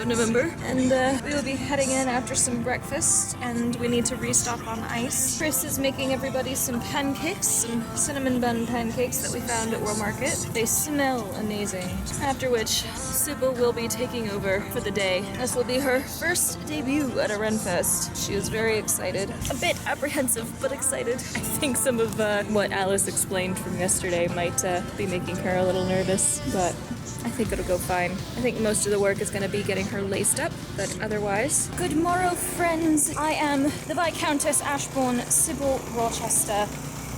November. And we will be heading in after some breakfast, and we need to restock on ice. Chris is making everybody some pancakes, some cinnamon bun pancakes that we found at World Market. They smell amazing. After which, Sybil will be taking over for the day. This will be her first debut at a Renfest. She was very excited. A bit apprehensive, but excited. I think some of what Alice explained from yesterday might be making her a little nervous, but I think it'll go fine. I think most of the work is going to be getting her laced up, but otherwise. Good morrow, friends. I am the Viscountess Ashbourne Sybil Rochester,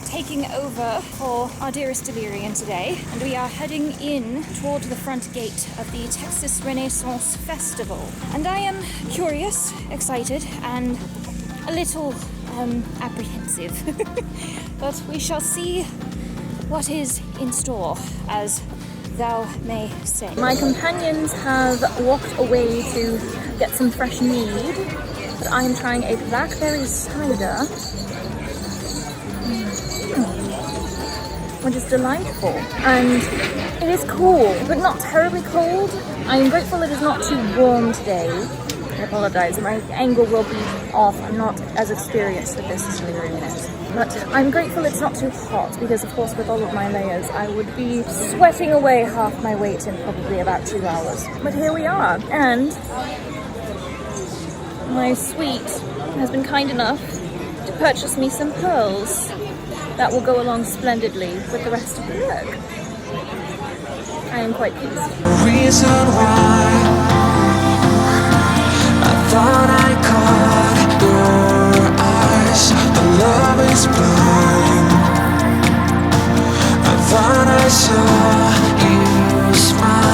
taking over for our dearest Alirien today, and we are heading in toward the front gate of the Texas Renaissance Festival. And I am curious, excited, and a little apprehensive, but we shall see what is in store, as thou may say. My companions have walked away to get some fresh mead, but I am trying a blackberry cider, which is delightful. And it is cool, but not terribly cold. I am grateful it is not too warm today. I apologize, my angle will be off. I'm not as experienced with this as Alirien is. But I'm grateful it's not too hot, because of course with all of my layers I would be sweating away half my weight in probably about 2 hours. But here we are, and my sweet has been kind enough to purchase me some pearls that will go along splendidly with the rest of the work. I am quite pleased. Reason why I thought I caught your eyes, but love is blind. I thought I saw you smile.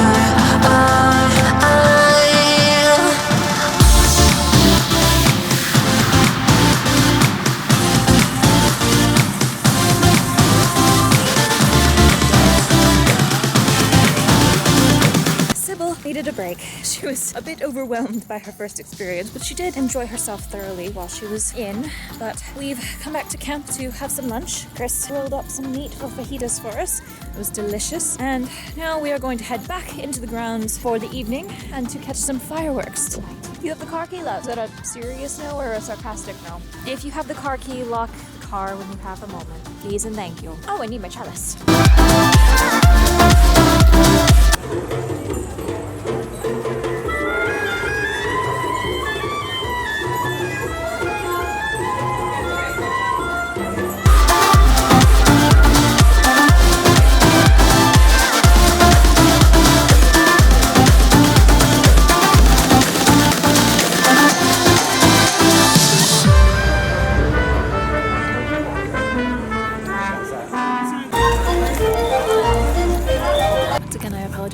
Needed a break. She was a bit overwhelmed by her first experience, but she did enjoy herself thoroughly while she was in. But we've come back to camp to have some lunch. Chris rolled up some meat for fajitas for us. It was delicious. And now we are going to head back into the grounds for the evening and to catch some fireworks tonight. You have the car key, love. Is that a serious no or a sarcastic no? If you have the car key, lock the car when you have a moment. Please and thank you. Oh, I need my chalice.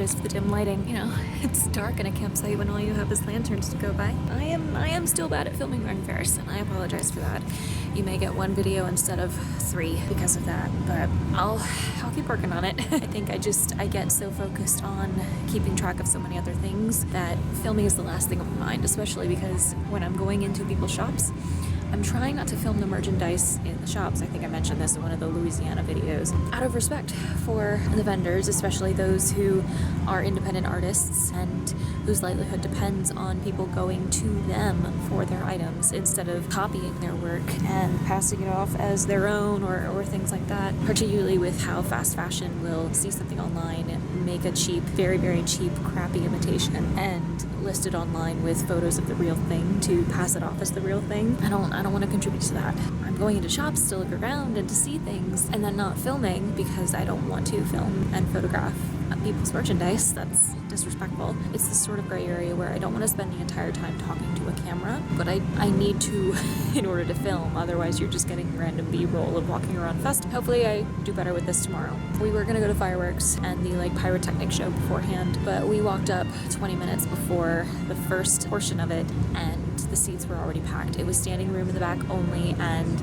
For the dim lighting. You know, it's dark in a campsite when all you have is lanterns to go by. I am still bad at filming Ren Fairs, and I apologize for that. You may get one video instead of 3 because of that, but I'll keep working on it. I think I get so focused on keeping track of so many other things that filming is the last thing on my mind, especially because when I'm going into people's shops, I'm trying not to film the merchandise in the shops. I think I mentioned this in one of the Louisiana videos. Out of respect for the vendors, especially those who are independent artists and whose livelihood depends on people going to them for their items instead of copying their work and passing it off as their own or things like that. Particularly with how fast fashion will see something online and make a cheap, very, very cheap, crappy imitation and list it online with photos of the real thing to pass it off as the real thing. I don't want to contribute to that. I'm going into shops to look around and to see things and then not filming because I don't want to film and photograph people's merchandise. That's disrespectful. It's this sort of gray area where I don't want to spend the entire time talking to a camera, but I need to in order to film. Otherwise you're just getting random B-roll of walking around fest. Hopefully I do better with this tomorrow. We were gonna go to fireworks and the pyrotechnic show beforehand, but we walked up 20 minutes before the first portion of it and the seats were already packed. It was standing room in the back only, and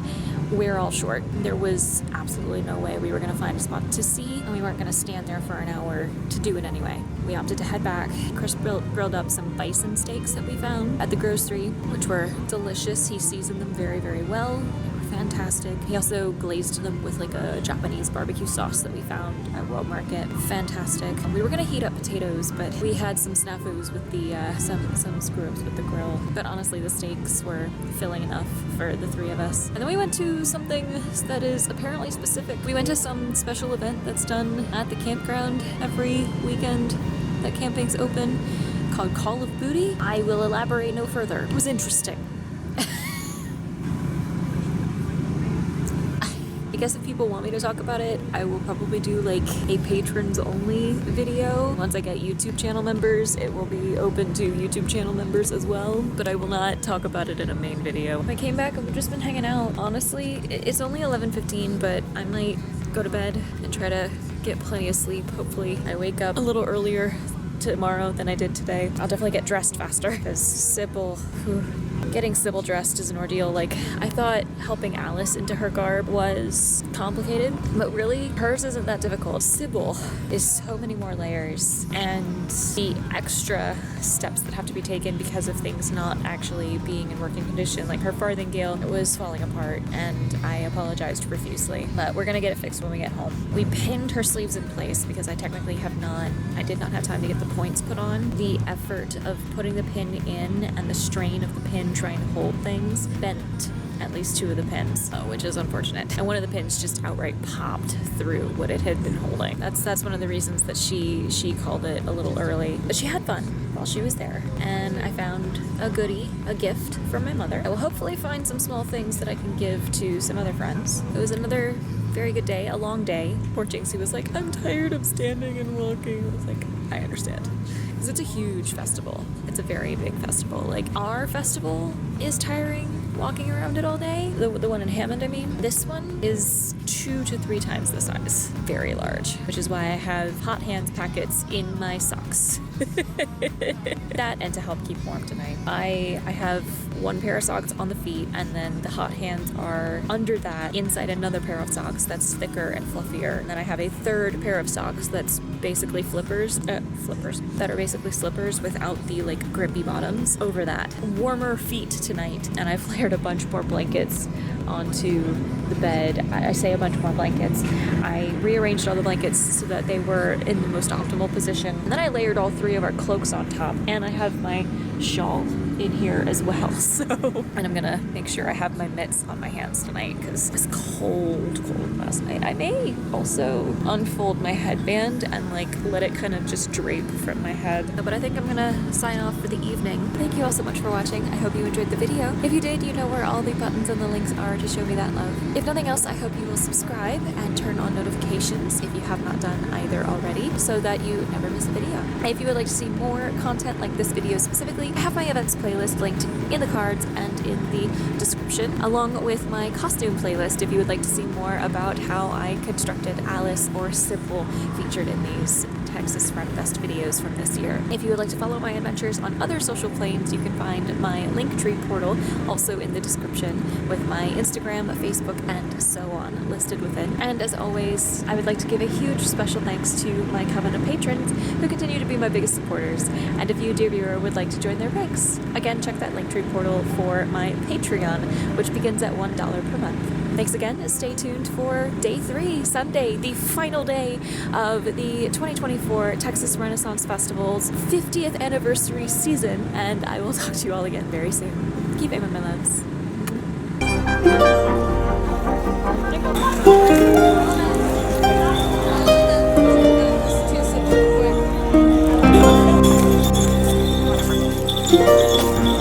we're all short. There was absolutely no way we were going to find a spot to see, and we weren't going to stand there for an hour to do it anyway. We opted to head back. Chris grilled up some bison steaks that we found at the grocery, which were delicious. He seasoned them very, very well. They were fantastic. He also glazed them with a Japanese barbecue sauce that we found at World Market. Fantastic. We were going to heat up potatoes potatoes, but we had some snafus with the, some screw-ups with the grill. But honestly, the steaks were filling enough for the 3 of us. And then we went to something that is apparently specific. We went to some special event that's done at the campground every weekend that camping's open, called Call of Booty. I will elaborate no further. It was interesting. I guess if people want me to talk about it, I will probably do like a patrons only video. Once I get YouTube channel members, it will be open to YouTube channel members as well, but I will not talk about it in a main video. I came back and we've just been hanging out. Honestly, it's only 11:15, but I might go to bed and try to get plenty of sleep. Hopefully I wake up a little earlier tomorrow than I did today. I'll definitely get dressed faster because Sybil, getting Sybil dressed is an ordeal. Like, I thought helping Alice into her garb was complicated, but really hers isn't that difficult. Sybil is so many more layers, and the extra steps that have to be taken because of things not actually being in working condition. Like her farthingale was falling apart and I apologized profusely, but we're gonna get it fixed when we get home. We pinned her sleeves in place because I did not have time to get the points put on. The effort of putting the pin in and the strain of the pin trying to hold things bent at least 2 of the pins, which is unfortunate. And one of the pins just outright popped through what it had been holding. That's one of the reasons that she called it a little early. But she had fun while she was there. And I found a goodie, a gift from my mother. I will hopefully find some small things that I can give to some other friends. It was another very good day, a long day. Poor Jinxie was like, I'm tired of standing and walking. I was like, I understand. Because it's a huge festival. It's a very big festival. Like, our festival is tiring walking around it all day. The one in Hammond, I mean. This one is 2 to 3 times the size. Very large. Which is why I have hot hands packets in my socks. That and to help keep warm tonight. I have 1 pair of socks on the feet, and then the hot hands are under that inside another pair of socks that's thicker and fluffier. And then I have a 3rd pair of socks that's basically flippers that are basically slippers without the like grippy bottoms over that. Warmer feet tonight, and I've layered a bunch more blankets onto the bed. I say a bunch more blankets. I rearranged all the blankets so that they were in the most optimal position. And then I layered all 3 of our cloaks on top, and I have my shawl in here as well. So, and I'm gonna make sure I have my mitts on my hands tonight because it was cold last night. I may also unfold my headband and like let it kind of just drape from my head. But I think I'm gonna sign off for the evening. Thank you all so much for watching. I hope you enjoyed the video. If you did, you know where all the buttons and the links are to show me that love. If nothing else, I hope you will subscribe and turn on notifications if you have not done either already, so that you never miss a video. If you would like to see more content like this video specifically, I have my events playlist linked in the cards and in the description, along with my costume playlist if you would like to see more about how I constructed Alice or Sybil featured in these Texas Run Fest videos from this year. If you would like to follow my adventures on other social planes, you can find my Linktree portal also in the description, with my Instagram, Facebook, and so on listed within. And as always, I would like to give a huge special thanks to my Covenant patrons who continue to be my biggest supporters. And if you, dear viewer, would like to join their ranks, again, check that Linktree portal for my Patreon, which begins at $1 per month. Thanks again. Stay tuned for day 3, Sunday, the final day of the 2024 Texas Renaissance Festival's 50th anniversary season, and I will talk to you all again very soon. Keep aiming, my loves.